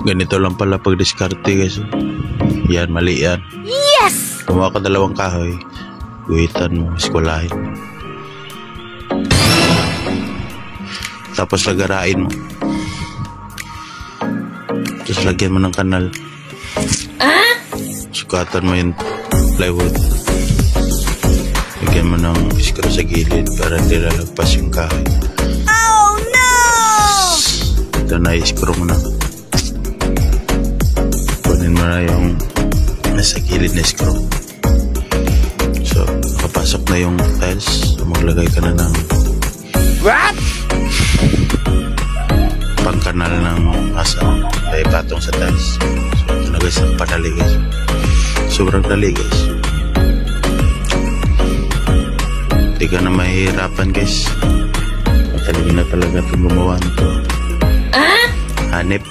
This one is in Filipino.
Ganito lang pala pag diskarte guys. Yan, mali yan. Yes! Kumuha ka 2 kahoy. Guhitan mo, eskwalahin. Tapos lagarain mo. Tapos lagyan mo ng kanal. Sukatan mo yung plywood. Lagyan mo ng screw sa gilid para hindi lalagpas yung kahoy. Oh no! Ito na, screw mo na. Kunin mo na yung nasa gilid na screw. So, nakapasok na yung tiles. So, maglagay ka na ng pangkanal ng asa ay patong sa tiles. So, ito na guys, ang panali guys. Sobrang dali guys. Hindi ka na mahihirapan guys. Matalim na talaga itong gumawa nito. Hanip.